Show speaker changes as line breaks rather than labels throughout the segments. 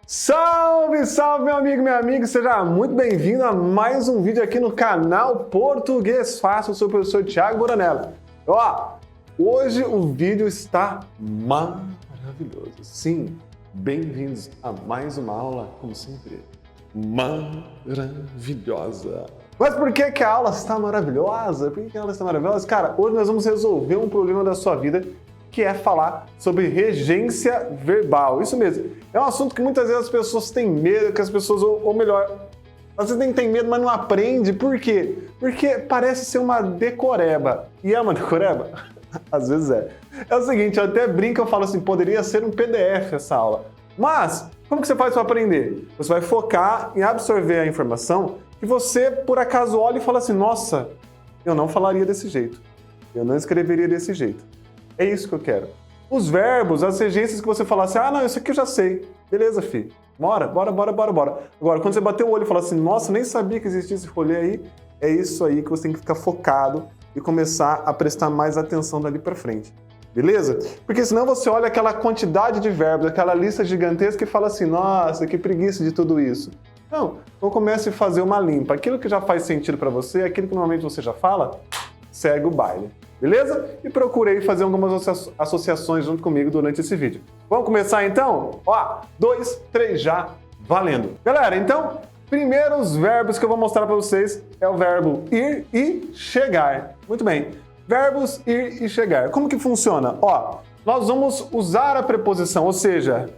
Salve, salve, meu amigo, minha amiga! Seja muito bem-vindo a mais um vídeo aqui no canal Português Fácil. Eu sou o professor Thiago Buranello. Hoje o vídeo está maravilhoso. Sim, bem-vindos a mais uma aula, como sempre, maravilhosa. Mas por que a aula está maravilhosa? Por que a aula está maravilhosa? Cara, hoje nós vamos resolver um problema da sua vida, que é falar sobre regência verbal. Isso mesmo. É um assunto que muitas vezes as pessoas têm medo, que as pessoas, ou melhor, você tem medo, mas não aprende. Por quê? Porque parece ser uma decoreba. E é uma decoreba? Às vezes é. É o seguinte, eu até brinco, eu falo assim, poderia ser um PDF essa aula. Mas, como que você faz para aprender? Você vai focar em absorver a informação que você, por acaso, olha e fala assim, nossa, eu não falaria desse jeito. Eu não escreveria desse jeito. É isso que eu quero. Os verbos, as regências que você fala assim, ah, não, isso aqui eu já sei. Beleza, filho. Bora. Agora, quando você bater o olho e falar assim, nossa, nem sabia que existia esse rolê aí, é isso aí que você tem que ficar focado e começar a prestar mais atenção dali pra frente. Beleza? Porque senão você olha aquela quantidade de verbos, aquela lista gigantesca e fala assim, nossa, que preguiça de tudo isso. Não, então comece a fazer uma limpa. Aquilo que já faz sentido pra você, aquilo que normalmente você já fala, segue o baile. Beleza? E procurei fazer algumas associações junto comigo durante esse vídeo. Vamos começar então? 2, 3, já, valendo! Galera, então, primeiro os verbos que eu vou mostrar para vocês é o verbo ir e chegar. Muito bem, verbos ir e chegar. Como que funciona? Nós vamos usar a preposição, ou seja,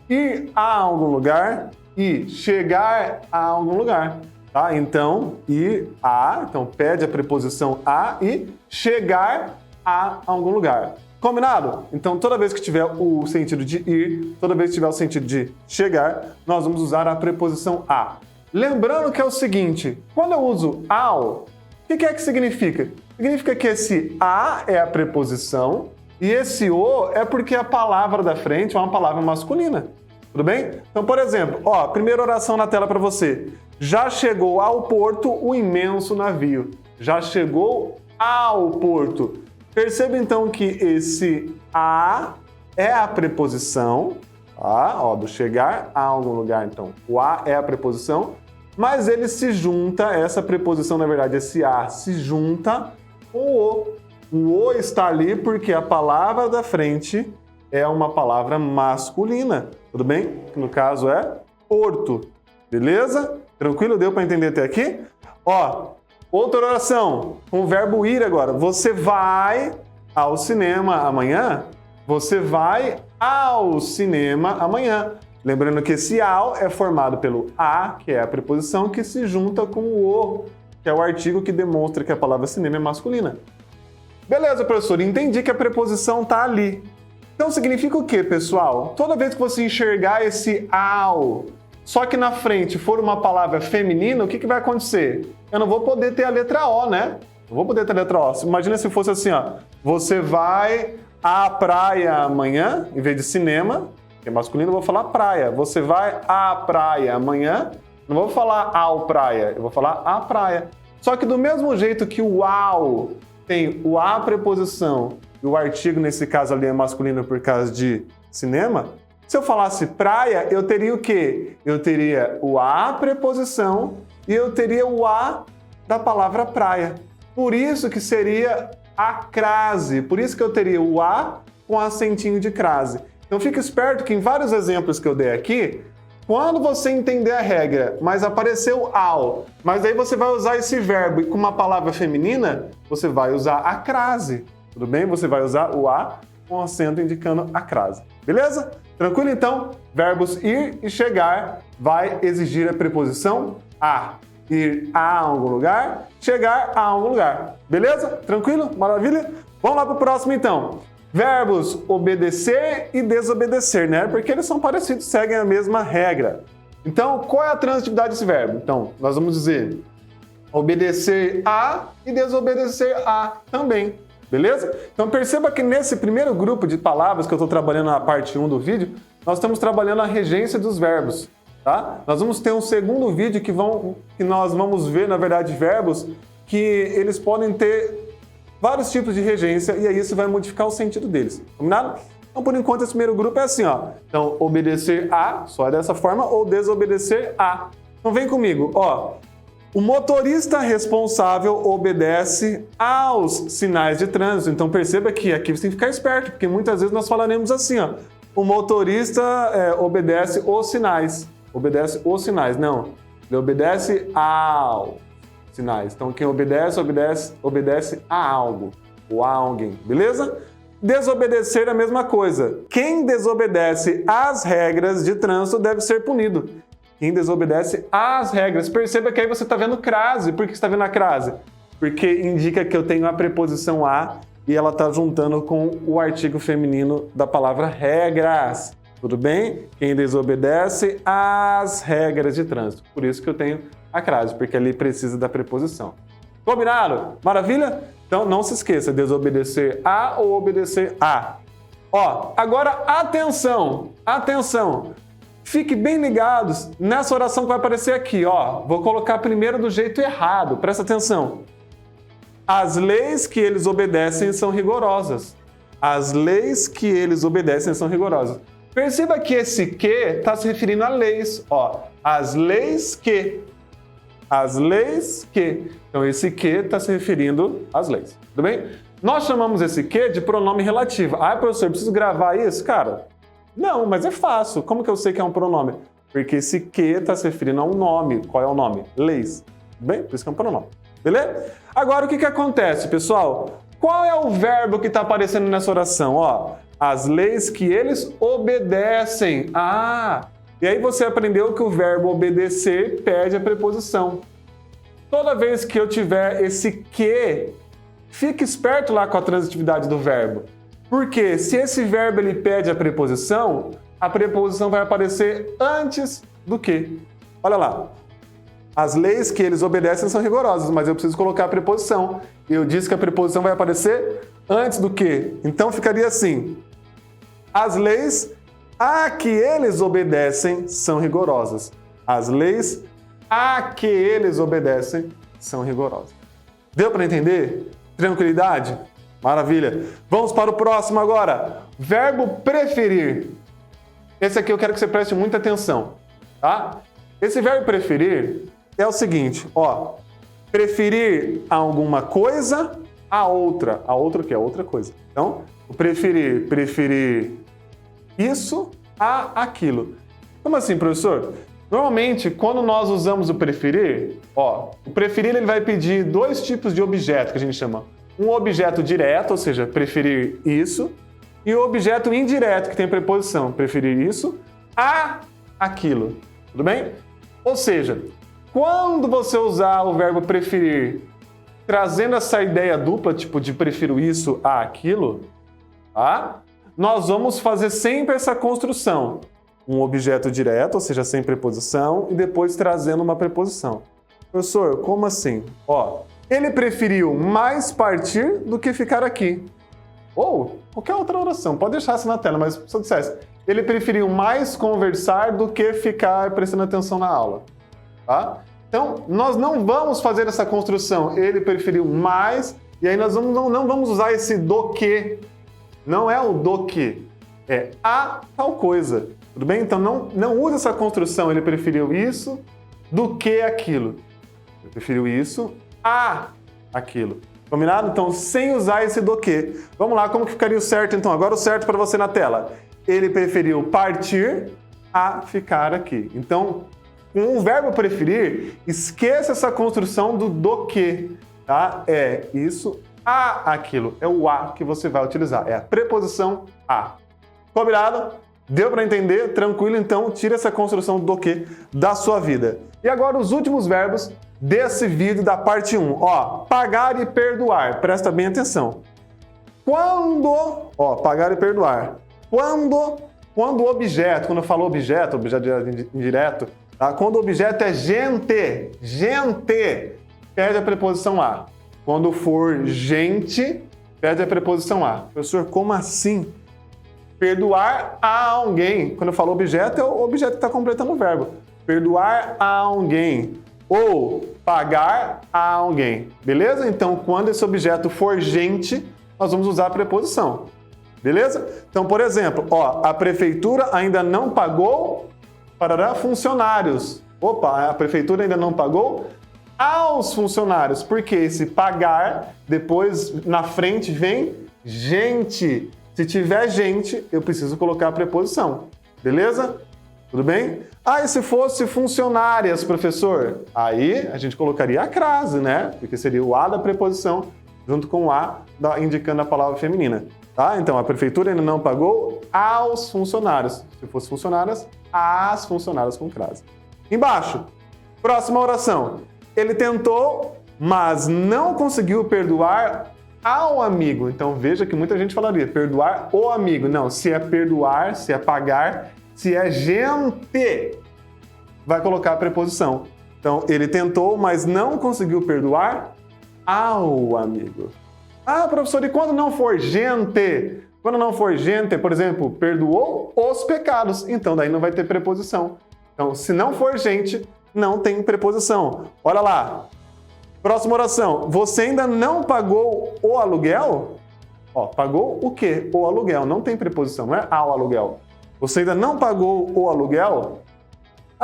ir a algum lugar e chegar a algum lugar. Tá? Então, ir a, então pede a preposição a e chegar a algum lugar. Combinado? Então, toda vez que tiver o sentido de ir, toda vez que tiver o sentido de chegar, nós vamos usar a preposição a. Lembrando que é o seguinte, quando eu uso ao, o que é que significa? Significa que esse a é a preposição e esse o é porque a palavra da frente é uma palavra masculina. Tudo bem? Então, por exemplo, primeira oração na tela para você. Já chegou ao porto o imenso navio. Já chegou ao porto. Perceba então que esse a é a preposição, tá? Do chegar a algum lugar, então. O a é a preposição, mas ele se junta, essa preposição, na verdade, esse a se junta com o o. O o está ali porque a palavra da frente é uma palavra masculina, tudo bem? Que no caso é porto, beleza? Tranquilo? Deu para entender até aqui? Outra oração, com o verbo ir agora. Você vai ao cinema amanhã? Você vai ao cinema amanhã. Lembrando que esse ao é formado pelo a, que é a preposição, que se junta com o o, que é o artigo que demonstra que a palavra cinema é masculina. Beleza, professor, entendi que a preposição está ali. Então significa o quê, pessoal? Toda vez que você enxergar esse ao, só que na frente for uma palavra feminina, o que vai acontecer? Eu não vou poder ter a letra O, né? Não vou poder ter a letra O. Imagina se fosse assim, você vai à praia amanhã, em vez de cinema, que é masculino, eu vou falar praia. Você vai à praia amanhã, não vou falar ao praia, eu vou falar à praia. Só que do mesmo jeito que o ao tem o a preposição e o artigo, nesse caso ali, é masculino por causa de cinema, se eu falasse praia, eu teria o quê? Eu teria o a preposição e eu teria o a da palavra praia. Por isso que seria a crase, por isso que eu teria o a com acentinho de crase. Então fica esperto que em vários exemplos que eu dei aqui, quando você entender a regra, mas apareceu ao, mas aí você vai usar esse verbo e com uma palavra feminina, você vai usar a crase. Tudo bem? Você vai usar o a com acento indicando a crase. Beleza? Tranquilo? Então, verbos ir e chegar vai exigir a preposição a. Ir a algum lugar, chegar a algum lugar. Beleza? Tranquilo? Maravilha? Vamos lá para o próximo então. Verbos obedecer e desobedecer, né? Porque eles são parecidos, seguem a mesma regra. Então, qual é a transitividade desse verbo? Então, nós vamos dizer obedecer a e desobedecer a também. Beleza? Então perceba que nesse primeiro grupo de palavras que eu estou trabalhando na parte 1 do vídeo, nós estamos trabalhando a regência dos verbos. Tá? Nós vamos ter um segundo vídeo que nós vamos ver, na verdade, verbos que eles podem ter vários tipos de regência e aí isso vai modificar o sentido deles. Combinado? Então, por enquanto, esse primeiro grupo é assim, ó. Então, obedecer a, só dessa forma, ou desobedecer a. Então, vem comigo, ó. O motorista responsável obedece aos sinais de trânsito. Então, perceba que aqui você tem que ficar esperto, porque muitas vezes nós falaremos assim, ó. O motorista obedece os sinais. Obedece os sinais, não. Ele obedece aos sinais. Então, quem obedece a algo ou a alguém, beleza? Desobedecer é a mesma coisa. Quem desobedece às regras de trânsito deve ser punido. Quem desobedece às regras. Perceba que aí você está vendo crase. Por que você está vendo a crase? Porque indica que eu tenho a preposição a e ela está juntando com o artigo feminino da palavra regras. Tudo bem? Quem desobedece às regras de trânsito. Por isso que eu tenho a crase, porque ali precisa da preposição. Combinado? Maravilha? Então não se esqueça, desobedecer a ou obedecer a. Ó, agora atenção, atenção. Fique bem ligados nessa oração que vai aparecer aqui, ó. Vou colocar primeiro do jeito errado, presta atenção. As leis que eles obedecem são rigorosas. As leis que eles obedecem são rigorosas. Perceba que esse que está se referindo a leis, ó. As leis que. As leis que. Então, esse que está se referindo às leis. Tudo bem? Nós chamamos esse que de pronome relativo. Ah, professor, eu preciso gravar isso? Cara, não, mas é fácil. Como que eu sei que é um pronome? Porque esse que está se referindo a um nome. Qual é o nome? Leis. Tudo bem? Por isso que é um pronome. Beleza? Agora, o que acontece, pessoal? Qual é o verbo que está aparecendo nessa oração? Ó, as leis que eles obedecem. Ah, e aí você aprendeu que o verbo obedecer perde a preposição. Toda vez que eu tiver esse que, fique esperto lá com a transitividade do verbo. Porque se esse verbo ele pede a preposição vai aparecer antes do que. Olha lá. As leis que eles obedecem são rigorosas, mas eu preciso colocar a preposição. Eu disse que a preposição vai aparecer antes do que. Então ficaria assim. As leis a que eles obedecem são rigorosas. As leis a que eles obedecem são rigorosas. Deu para entender? Tranquilidade? Maravilha. Vamos para o próximo agora. Verbo preferir. Esse aqui eu quero que você preste muita atenção, tá? Esse verbo preferir é o seguinte, ó. Preferir alguma coisa a outra. A outra o quê? A outra coisa. Então, o preferir isso a aquilo. Como assim, professor? Normalmente, quando nós usamos o preferir, ó, o preferir ele vai pedir dois tipos de objeto que a gente chama. Um objeto direto, ou seja, preferir isso, e o objeto indireto, que tem preposição, preferir isso a aquilo. Tudo bem? Ou seja, quando você usar o verbo preferir trazendo essa ideia dupla, tipo de prefiro isso a aquilo, tá? Nós vamos fazer sempre essa construção. Um objeto direto, ou seja, sem preposição, e depois trazendo uma preposição. Professor, como assim? Ó, ele preferiu mais partir do que ficar aqui. Ou qualquer outra oração, pode deixar essa na tela, mas se eu dissesse, ele preferiu mais conversar do que ficar prestando atenção na aula. Tá? Então, nós não vamos fazer essa construção, ele preferiu mais, e aí nós não vamos usar esse do que. Não é o do que, é a tal coisa. Tudo bem? Então não usa essa construção, ele preferiu isso do que aquilo. Ele preferiu isso a aquilo. Combinado? Então, sem usar esse do que. Vamos lá, como que ficaria o certo então? Agora o certo para você na tela. Ele preferiu partir a ficar aqui. Então, com o verbo preferir, esqueça essa construção do que. Tá? É isso a aquilo. É o a que você vai utilizar. É a preposição a. Combinado? Deu para entender? Tranquilo? Então, tira essa construção do que da sua vida. E agora os últimos verbos desse vídeo da parte 1. Ó, pagar e perdoar. Presta bem atenção. Pagar e perdoar. Quando o objeto, quando eu falo objeto indireto, tá? Quando o objeto é gente, pede a preposição a. Quando for gente, pede a preposição a. Professor, como assim? Perdoar a alguém. Quando eu falo objeto, é o objeto que está completando o verbo. Perdoar a alguém. Ou pagar a alguém. Beleza? Então, quando esse objeto for gente, nós vamos usar a preposição. Beleza? Então, por exemplo, ó, a prefeitura ainda não pagou para funcionários. Opa, a prefeitura ainda não pagou aos funcionários. Porque esse pagar, depois na frente vem gente. Se tiver gente, eu preciso colocar a preposição. Beleza? Tudo bem? Ah, e se fosse funcionárias, professor? Aí a gente colocaria a crase, né? Porque seria o A da preposição junto com o A indicando a palavra feminina. Tá? Então, a prefeitura ainda não pagou aos funcionários. Se fosse funcionárias, às funcionárias com crase. Embaixo, próxima oração. Ele tentou, mas não conseguiu perdoar ao amigo. Então, veja que muita gente falaria perdoar o amigo. Não, se é perdoar, se é pagar, se é gente, vai colocar a preposição. Então, ele tentou, mas não conseguiu perdoar ao amigo. Ah, professor, e quando não for gente? Quando não for gente, por exemplo, perdoou os pecados. Então, daí não vai ter preposição. Então, se não for gente, não tem preposição. Olha lá. Próxima oração. Você ainda não pagou o aluguel? Ó, pagou o quê? O aluguel. Não tem preposição, não é ao aluguel. Você ainda não pagou o aluguel?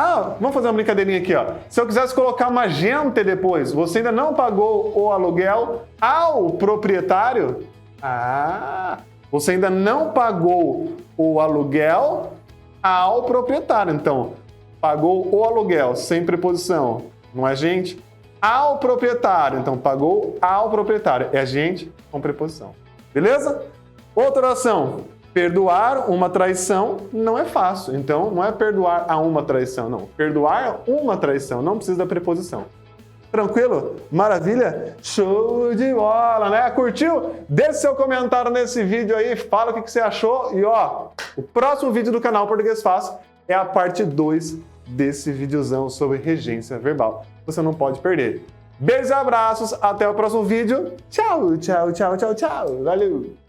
Ah, vamos fazer uma brincadeirinha aqui, ó. Se eu quisesse colocar uma gente depois, você ainda não pagou o aluguel ao proprietário? Ah, você ainda não pagou o aluguel ao proprietário. Então, pagou o aluguel sem preposição, não é gente? Ao proprietário. Então, pagou ao proprietário. É gente com preposição. Beleza? Outra oração. Perdoar uma traição não é fácil. Então, não é perdoar a uma traição, não. Perdoar uma traição. Não precisa da preposição. Tranquilo? Maravilha? Show de bola, né? Curtiu? Deixe seu comentário nesse vídeo aí. Fala o que você achou. E, ó, o próximo vídeo do canal Português Fácil é a parte 2 desse videozão sobre regência verbal. Você não pode perder. Beijos e abraços. Até o próximo vídeo. Tchau, tchau, tchau, tchau, tchau. Valeu!